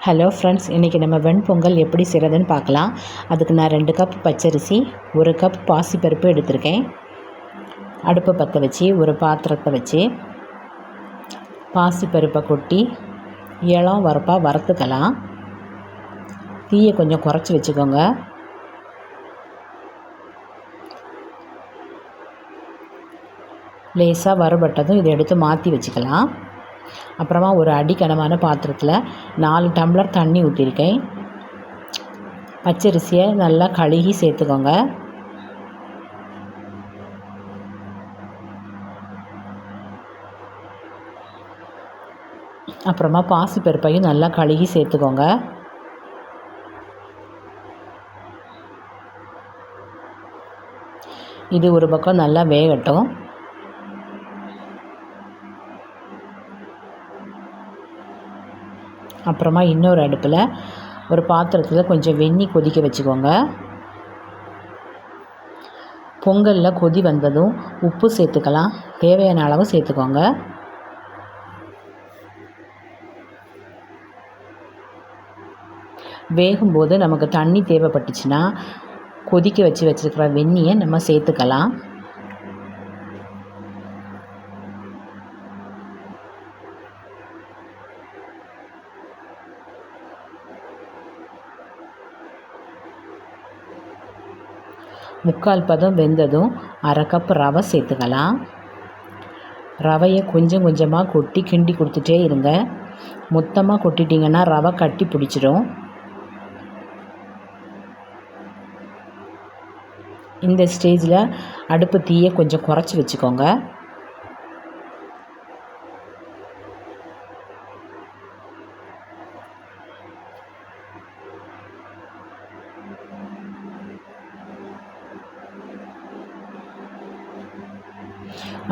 Hello friends, இன்றைக்கி நம்ம வெண்பொங்கல் எப்படி செய்கிறதுன்னு பார்க்கலாம். அதுக்கு நான் 2 கப் பச்சரிசி, 1 கப் பாசிப்பருப்பு எடுத்திருக்கேன். அடுப்பை பற்ற வச்சு ஒரு பாத்திரத்தை வச்சு பாசிப்பருப்பை கொட்டி இளம் வறுப்பாக வறுத்துக்கலாம். தீயை கொஞ்சம் குறைச்சி வச்சுக்கோங்க. லேசாக வறுபட்டதும் இதை எடுத்து மாற்றி வச்சுக்கலாம். அப்புறமா ஒரு அடிக்கனமான பாத்திரத்தில் 4 டம்ளர் தண்ணி ஊற்றிருக்கேன். பச்சரிசியை நல்லா கழுகி சேர்த்துக்கோங்க. அப்புறமா பாசிப்பருப்பையும் நல்லா கழுகி சேர்த்துக்கோங்க. இது ஒரு பக்கம் நல்லா வேகட்டும். அப்புறமா இன்னொரு அடுப்பில் ஒரு பாத்திரத்தில் கொஞ்சம் வெந்நீர் கொதிக்க வச்சுக்கோங்க. பொங்கலில் கொதி வந்ததும் உப்பு சேர்த்துக்கலாம். தேவையான அளவு சேர்த்துக்கோங்க. வேகும்போது நமக்கு தண்ணி தேவைப்பட்டுச்சுன்னா கொதிக்க வச்சுருக்கிற வெந்நியை நம்ம சேர்த்துக்கலாம். முக்கால் பதம் வெந்ததும் 1/2 கப் ரவை சேர்த்துக்கலாம். ரவையை கொஞ்சம் கொஞ்சமாக கொட்டி கிண்டி கொடுத்துட்டே இருங்க. மொத்தமாக கொட்டிட்டிங்கன்னா ரவை கட்டி பிடிச்சிடும். இந்த ஸ்டேஜில் அடுப்பு தீயை கொஞ்சம் குறைச்சி வச்சுக்கோங்க.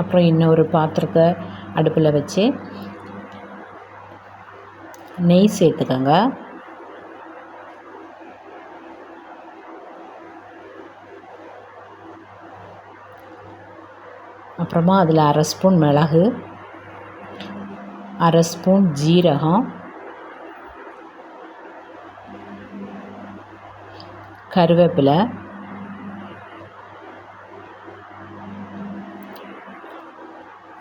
அப்புறம் இன்னொரு பாத்திரத்தை அடுப்பில் வச்சு நெய் சேர்த்துக்கோங்க. அப்புறமா அதில் 1/2 ஸ்பூன் மிளகு, 1/2 ஸ்பூன் ஜீரகம், கருவேப்பிலை,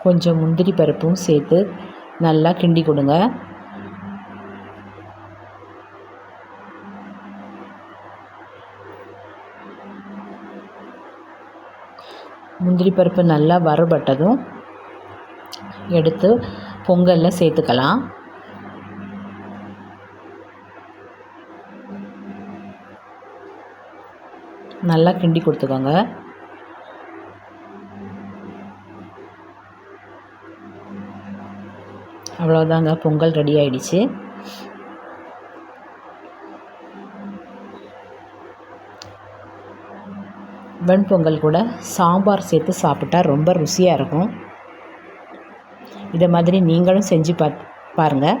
கொஞ்சம் முந்திரி பருப்பும் சேர்த்து நல்லா கிண்டி கொடுங்க. முந்திரி பருப்பு நல்லா வறுபட்டதும் எடுத்து பொங்கலில் சேர்த்துக்கலாம். நல்லா கிண்டி கொடுத்துக்கோங்க. அவ்வளோதாங்க, பொங்கல் ரெடி ஆயிடுச்சு. வெண்பொங்கல் கூட சாம்பார் சேர்த்து சாப்பிட்டா ரொம்ப ருசியாக இருக்கும். இதை மாதிரி நீங்களும் செஞ்சு பாருங்கள்.